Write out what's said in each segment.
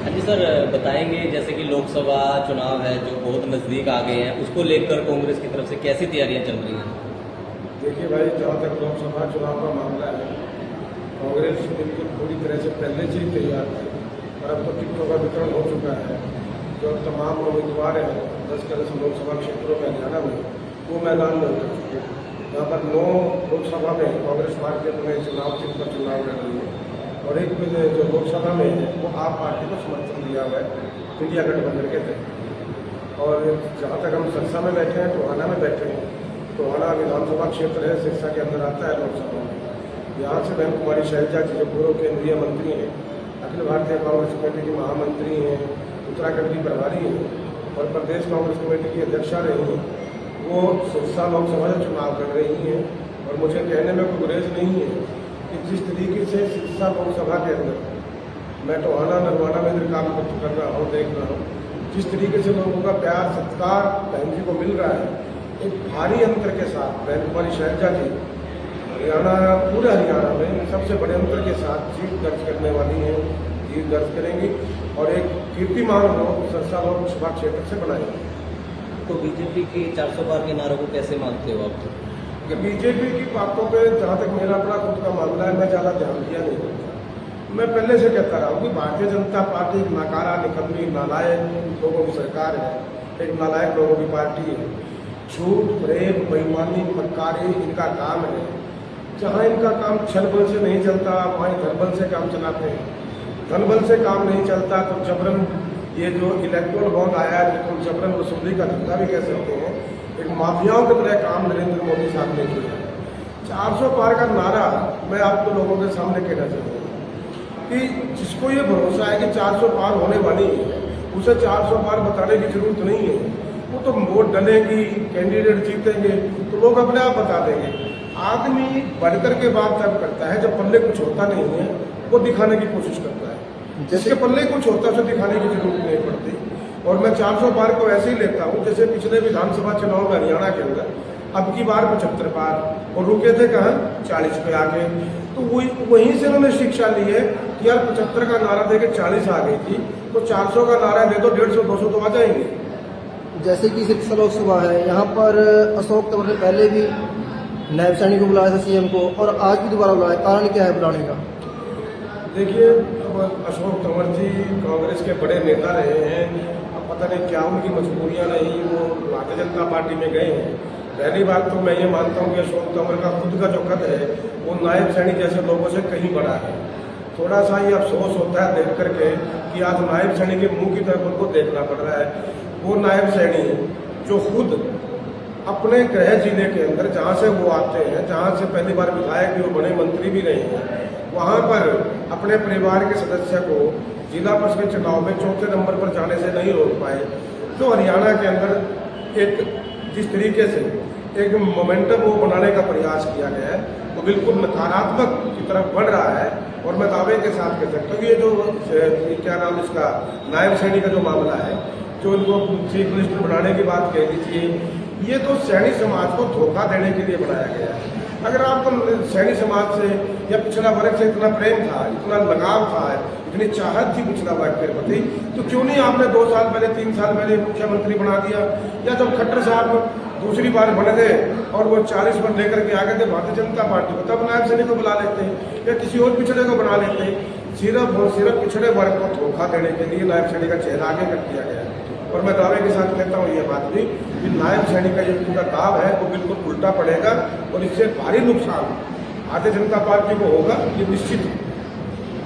हाँ जी सर, बताएंगे जैसे कि लोकसभा चुनाव है जो बहुत नज़दीक आ गए हैं, उसको लेकर कांग्रेस की तरफ से कैसी तैयारियां चल रही हैं? देखिए भाई, जहाँ तक लोकसभा चुनाव का मामला है, कांग्रेस बिल्कुल पूरी तरह से पहले से ही तैयार थी। और अब तो टिकटों का वितरण हो चुका है। जो तमाम उम्मीदवार हैं 10 लोकसभा क्षेत्रों में हरियाणा में, वो मैदान में उतर चुके हैं। यहाँ पर 9 लोकसभा में कांग्रेस पार्टी अपने चुनाव चिन्ह पर चुनाव लड़ रही है और एक में जो लोकसभा में है वो आप पार्टी को समर्थन दिया हुआ है इंडिया गठबंधन के तहत। और जहाँ तक हम सिरसा में बैठे हैं, टोहाना में बैठे हैं, टोहाना विधानसभा क्षेत्र है, सिरसा के अंदर आता है लोकसभा में। यहाँ से बहन कुमारी शैलजा जी जो पूर्व केंद्रीय मंत्री हैं, अखिल भारतीय कांग्रेस कमेटी की महामंत्री हैं, उत्तराखंड की प्रभारी हैं और प्रदेश कांग्रेस कमेटी की अध्यक्षा रही हैं, वो सिरसा लोकसभा से चुनाव लड़ रही हैं। और मुझे कहने में कोई गुरेज नहीं है कि जिस तरीके से सिरसा लोकसभा के अंदर मैं टोहाना नरवाना में काम कर रहा हूँ, देख रहा हूँ, जिस तरीके से लोगों का प्यार सत्कार बहन जी को मिल रहा है, एक भारी अंतर के साथ बहन कुमारी शैलजा जी हरियाणा, पूरे हरियाणा में सबसे बड़े अंतर के साथ जीत दर्ज करने वाली हैं, जीत दर्ज करेंगी और एक कीर्तिमान लोग सिरसा लोकसभा क्षेत्र से बनाएंगे। तो बीजेपी के 400 पार के नारों को कैसे मानते हो आप? बीजेपी की बातों पे जहाँ तक मेरा अपना खुद का मामला है, मैं ज़्यादा ध्यान दिया नहीं करता। मैं पहले से कहता रहा हूँ कि भारतीय जनता पार्टी एक नाकारा, निकम्मी, नालायक लोगों की सरकार है, एक नालायक लोगों की पार्टी है। झूठ, प्रेम, बेईमानी, मक्कारी इनका काम है। जहाँ इनका काम छल बल से नहीं चलता, वहाँ धनबल से काम चलाते हैं। धनबल से काम नहीं चलता तो जबरन, ये जो इलेक्ट्रोल बॉन्ड आया है जिसको जबरन वसूली का धंधा भी कह सकते हैं, एक माफियाओं की तरह काम नरेंद्र मोदी साहब ने किया है। 400 पार का नारा मैं आपको लोगों के सामने कहना चाहूँगा कि जिसको ये भरोसा है कि 400 पार होने वाली है, उसे 400 पार बताने की जरूरत नहीं है। वो तो वोट डलेगी, कैंडिडेट जीतेंगे तो लोग अपने आप बता देंगे। आदमी बढ़कर के बात तब करता है जब पल्ले कुछ होता नहीं है, वो दिखाने की कोशिश करता है। जिसके पल्ले कुछ होता है उसे दिखाने की जरूरत नहीं पड़ती। और मैं 400 पार को ऐसे ही लेता हूँ जैसे पिछले विधानसभा चुनाव में हरियाणा के अंदर अब की बार 75 पार और रुके थे कहाँ 40 पे आके। तो वहीं से उन्होंने शिक्षा ली है कि यार 75 का नारा दे के 40 आ गई थी, तो 400 का नारा दे दो, 150-200 तो आ जाएंगे। जैसे कि सिरसा लोकसभा है, यहाँ पर अशोक तंवर ने पहले भी नायब सैनी को बुलाया था सीएम को, और आज भी दोबारा बुलाया, कारण क्या है बुलाने का? देखिए, अब अशोक तंवर जी कांग्रेस के बड़े नेता रहे हैं, अब पता नहीं क्या उनकी मजबूरियां रही, वो भारतीय जनता पार्टी में गए हैं। पहली बात तो मैं ये मानता हूँ कि अशोक तंवर का खुद का जो कद है वो नायब सैनी जैसे लोगों से कहीं बड़ा है। थोड़ा सा ये अफसोस होता है देख करके कि आज नायब सैनी के मुंह की तरफ उनको देखना पड़ रहा है। वो नायब सैनी जो खुद अपने गृह जिले के अंदर जहाँ से वो आते हैं, जहाँ से पहली बार विधायक भी, वो बड़े मंत्री भी रहे हैं, वहाँ पर अपने परिवार के सदस्य को जिला परिषद चुनाव में 4थे नंबर पर जाने से नहीं रोक पाए। तो हरियाणा के अंदर एक जिस तरीके से एक मोमेंटम वो बनाने का प्रयास किया गया है, वो बिल्कुल नकारात्मक की तरफ बढ़ रहा है। और मैं दावे के साथ कह सकता हूँ कि ये जो क्या नाम इसका नायब सैनी का जो मामला है, जो इनको चीफ मिनिस्टर बनाने की बात कह लीजिए, ये तो सैनी समाज को धोखा देने के लिए बनाया गया है। अगर आपको सैनी समाज से या पिछड़ा वर्ग से इतना प्रेम था, इतना लगाव था, इतनी चाहत थी पिछड़ा वर्ग के प्रति, तो क्यों नहीं आपने 2 साल पहले, 3 साल पहले मुख्यमंत्री बना दिया? या जब खट्टर साहब दूसरी बार बने थे और वो 40 पर लेकर के आ गए थे भारतीय जनता पार्टी को, तब नायब सैनी को बुला लेते या किसी और पिछड़े को बना लेते। सिर्फ और सिर्फ पिछड़े वर्ग को धोखा देने के लिए नायब सैनी का चेहरा आगे कर दिया गया है। और मैं दावे के साथ कहता हूँ ये बात भी कि नायब सैनी का जो पूरा दाव है वो बिल्कुल उल्टा पड़ेगा और इससे भारी नुकसान भारतीय जनता पार्टी को होगा, ये निश्चित है।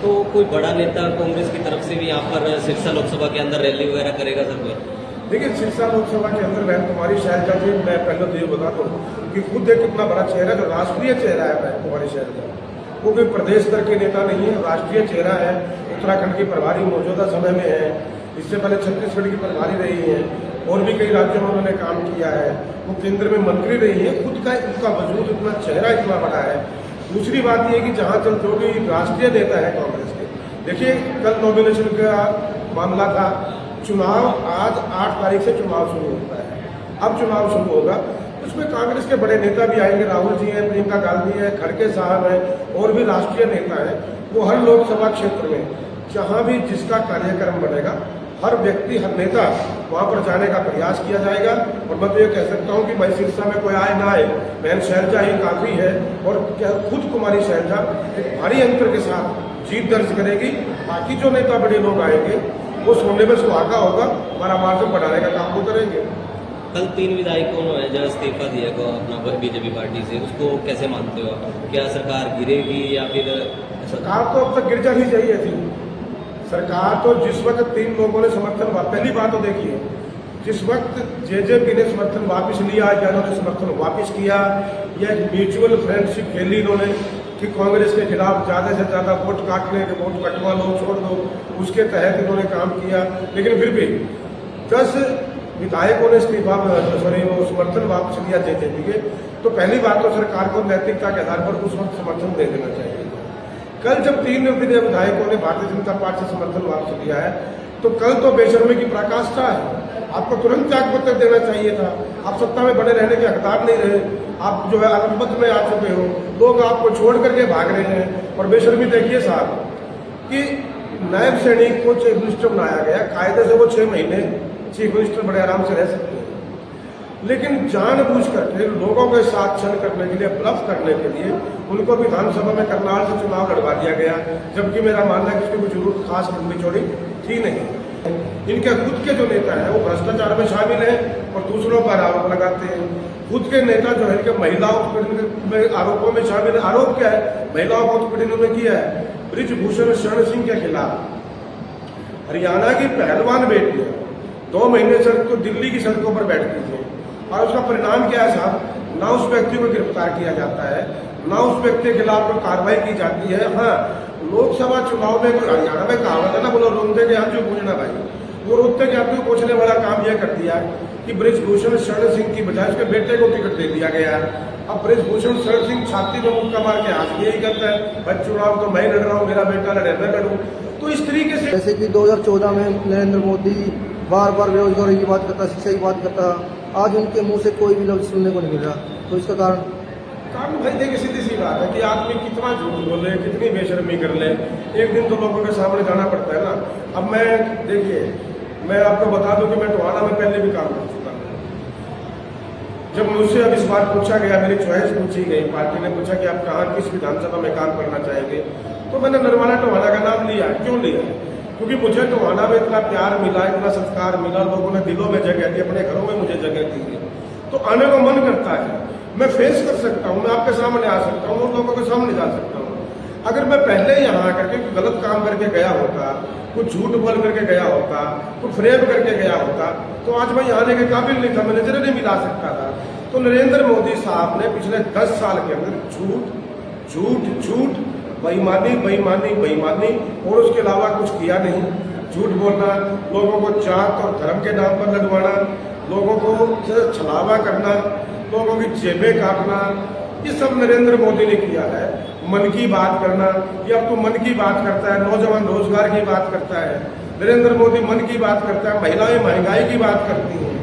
तो कोई बड़ा नेता कांग्रेस की तरफ से भी यहाँ पर सिरसा लोकसभा के अंदर रैली वगैरह करेगा सर? देखिए, सिरसा लोकसभा के अंदर बहन कुमारी शैलजा जी, मैं पहले तो ये बता दूँ कि खुद एक कितना बड़ा चेहरा, जो राष्ट्रीय चेहरा है बहन कुमारी शैलजा, वो कोई प्रदेश स्तर के नेता नहीं है, राष्ट्रीय चेहरा है। उत्तराखंड की प्रभारी मौजूदा समय में है, इससे पहले छत्तीसगढ़ की प्रभारी रही हैं और भी कई राज्यों में उन्होंने काम किया है। वो केंद्र में मंत्री रही है। खुद का उनका वजूद, इतना चेहरा इतना बड़ा है। दूसरी बात ये कि जहाँ चल जो भी राष्ट्रीय नेता है कांग्रेस के, देखिए कल नॉमिनेशन का मामला था, चुनाव आज 8 तारीख से चुनाव शुरू होता है। अब चुनाव शुरू होगा, उसमें कांग्रेस के बड़े नेता भी आएंगे, राहुल जी हैं, प्रियंका गांधी है, खड़गे साहब हैं और भी राष्ट्रीय नेता हैं। वो हर लोकसभा क्षेत्र में जहाँ भी जिसका कार्यक्रम बनेगा हर व्यक्ति हर नेता वहाँ पर जाने का प्रयास किया जाएगा। और मैं तो ये कह सकता हूँ कि भाई सिरसा में कोई आए ना आए, बहन शैलजा ही काफ़ी है। और क्या खुद कुमारी शैलजा एक भारी अंतर के साथ जीत दर्ज करेगी। बाकी जो नेता बड़े लोग आएंगे वो सोने में सुहागा होगा, हमारा मार्जिन बढ़ाने का काम वो करेंगे। कल 3 विधायकों ने जो इस्तीफा दिया को अपना बीजेपी पार्टी से, उसको कैसे मानते हो आप? क्या सरकार गिरेगी या फिर सरकार तो अब तक गिर जानी चाहिए थी। सरकार तो जिस वक्त 3 लोगों ने समर्थन, पहली बात तो देखिए, जिस वक्त जेजेपी ने समर्थन वापस लिया या उन्होंने समर्थन वापस किया, या एक म्यूचुअल फ्रेंडशिप खेली इन्होंने कि कांग्रेस के खिलाफ ज़्यादा से ज़्यादा वोट काटने के, वोट कटवा लो, छोड़ दो, उसके तहत इन्होंने काम किया। लेकिन फिर भी 10 विधायकों ने इस्तीफा वो समर्थन वापस लिया जेजेपी के, तो पहली बात तो सरकार को नैतिकता के आधार पर उस वक्त समर्थन दे देना चाहिए। कल जब 3 विधायकों ने भारतीय जनता पार्टी से समर्थन वापस लिया है, तो कल तो बेशर्मी की पराकाष्ठा है। आपको तुरंत त्यागपत्र देना चाहिए था। आप सत्ता में बने रहने के हकदार नहीं रहे, आप जो है अलंबत में आ चुके हो, लोग आपको छोड़ करके भाग रहे हैं। और बेशर्मी देखिए साहब कि नायब सैनिक को चीफ मिनिस्टर बनाया गया, कायदे से वो 6 महीने चीफ मिनिस्टर बड़े आराम से रह सकते हैं, लेकिन जानबूझ करके लोगों के साथ छल करने के लिए, ब्लफ करने के लिए उनको विधानसभा में करनाल से चुनाव लड़वा दिया गया। जबकि मेरा मानना है कि उसकी कोई जरूरत खास लंबी चौड़ी थी नहीं। इनके खुद के जो नेता हैं वो भ्रष्टाचार में शामिल हैं और दूसरों पर आरोप लगाते हैं। खुद के नेता जो है इनके महिला उत्पीड़न में आरोपों में शामिल है। आरोप क्या है? महिलाओं को उत्पीड़न में किया है। ब्रिजभूषण शरण सिंह के खिलाफ हरियाणा की पहलवान बेटियां 2 महीने सड़क तो दिल्ली की सड़कों पर बैठती थी, और उसका परिणाम क्या है साहब? ना उस व्यक्ति को गिरफ्तार किया जाता है, ना उस व्यक्ति के खिलाफ कोई कार्रवाई की जाती है। हाँ, लोकसभा चुनाव में हरियाणा में कहावत है ना, बोलो रोंदे के हाथ जो पूछना भाई, वो रोकते के हाथ को पूछने वाला काम यह कर दिया कि ब्रिजभूषण शरण सिंह की बजाय उसके बेटे को टिकट दे दिया गया है। अब ब्रिजभूषण शरण सिंह छाती में मुक्का मार के हाथ यही करता है, भाई चुनाव तो मैं लड़ रहा हूँ, मेरा बेटा लड़े मैं लड़ूँ। तो इस तरीके से जैसे कि 2014 में नरेंद्र मोदी बार बार बेरोजगारी की बात करता, शिक्षा की बात करता, आज उनके मुंह से कोई भी लफ्ज सुनने को नहीं मिल रहा। तो इसका कारण भाई देखिए, सीधी सी बात है कि आदमी कितना झूठ बोले, कितनी बेशर्मी कर ले, एक दिन तो लोगों के सामने जाना पड़ता है ना। अब मैं देखिए, मैं आपको बता दूं कि मैं टोहाना में पहले भी काम कर चुका हूँ। जब मुझसे अब इस बार पूछा गया, मेरी चॉइस पूछी गई, पार्टी ने पूछा कि आप कहाँ किस विधानसभा में काम करना चाहेंगे, तो मैंने नरवाना टोहाना का नाम लिया। क्यों लिया? क्योंकि मुझे टोहाना में इतना प्यार मिला, इतना संस्कार मिला, लोगों ने दिलों में जगह दी, अपने घरों में मुझे जगह दी है, तो आने को मन करता है। मैं फेस कर सकता हूँ, मैं आपके सामने आ सकता हूँ, लोगों के सामने जा सकता हूँ। अगर मैं पहले यहाँ आकर के गलत काम करके गया होता, कुछ झूठ बोल करके गया होता, कुछ फ्रेम करके गया होता, तो आज मैं यहाँ आने के काबिल नहीं था, मैं नजर नहीं मिला सकता था। तो नरेंद्र मोदी साहब ने पिछले 10 साल के अंदर झूठ झूठ झूठ, बेईमानी बेईमानी बेईमानी और उसके अलावा कुछ किया नहीं। झूठ बोलना, लोगों को जात और धर्म के नाम पर लड़वाना, लोगों को छलावा करना, लोगों की जेबें काटना, ये सब नरेंद्र मोदी ने किया है। मन की बात करना, ये अब तो मन की बात करता है, नौजवान रोजगार की बात करता है। नरेंद्र मोदी मन की बात करता है, महिलाएं महंगाई की बात करती हैं।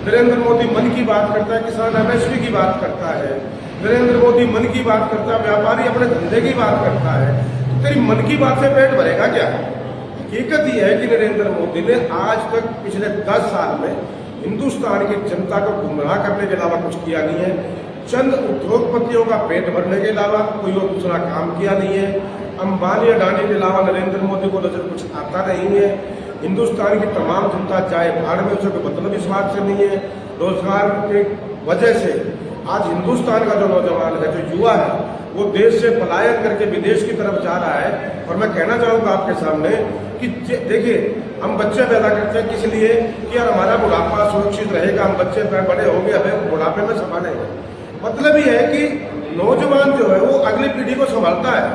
नरेंद्र मोदी मन की बात करता है, किसान एमएसपी की बात करता है। नरेंद्र मोदी मन की बात करता है, व्यापारी अपने धंधे की बात करता है। तो तेरी मन की बात से पेट भरेगा क्या? हकीकत यह है कि नरेंद्र मोदी ने आज तक पिछले 10 साल में हिंदुस्तान की जनता को गुमराह करने के अलावा कुछ किया नहीं है। चंद उद्योगपतियों का पेट भरने के अलावा कोई और दूसरा काम किया नहीं है। अंबानी अडानी के अलावा नरेंद्र मोदी को नजर कुछ आता नहीं है। हिंदुस्तान की तमाम जनता चाहे भाड़ में, उसे कोई मतलब इस बात से नहीं है। रोजगार की वजह से आज हिंदुस्तान का जो नौजवान है, जो युवा है, वो देश से पलायन करके विदेश की तरफ जा रहा है। और मैं कहना चाहूँगा आपके सामने कि देखिए, हम बच्चे पैदा करते हैं किस लिए कि यार हमारा बुढ़ापा सुरक्षित रहेगा, हम बच्चे बड़े होंगे, हमें बुढ़ापे में संभालेंगे। मतलब ये है कि नौजवान जो है वो अगली पीढ़ी को संभालता है।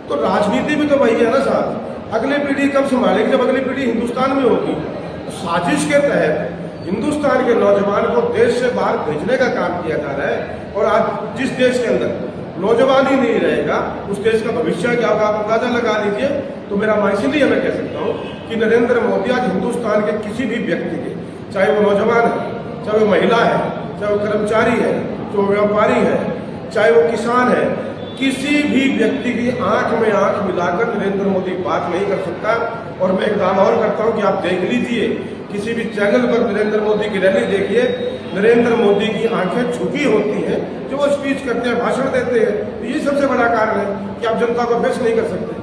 तो राजनीति भी तो वही है ना साहब, अगली पीढ़ी कब संभालेगी? जब अगली पीढ़ी हिंदुस्तान में होगी। साजिश के तहत हिंदुस्तान के नौजवान को देश से बाहर भेजने का काम किया जा रहा है। और आज जिस देश के अंदर नौजवान ही नहीं रहेगा, उस देश का भविष्य क्या होगा आप अंदाजा लगा लीजिए। तो मेरा इसीलिए मैं कह सकता हूँ कि नरेंद्र मोदी आज हिंदुस्तान के किसी भी व्यक्ति के, चाहे वो नौजवान है, चाहे वो महिला है, चाहे वो कर्मचारी है, चाहे वो व्यापारी है, चाहे वो किसान है, किसी भी व्यक्ति की आंख में आंख मिलाकर नरेंद्र मोदी बात नहीं कर सकता। और मैं एक दावा और करता हूं कि आप देख लीजिए, किसी भी चैनल पर नरेंद्र मोदी की रैली देखिए, नरेंद्र मोदी की आंखें झुकी होती हैं जो वो स्पीच करते हैं, भाषण देते हैं। तो ये सबसे बड़ा कारण है कि आप जनता को फेस नहीं कर सकते।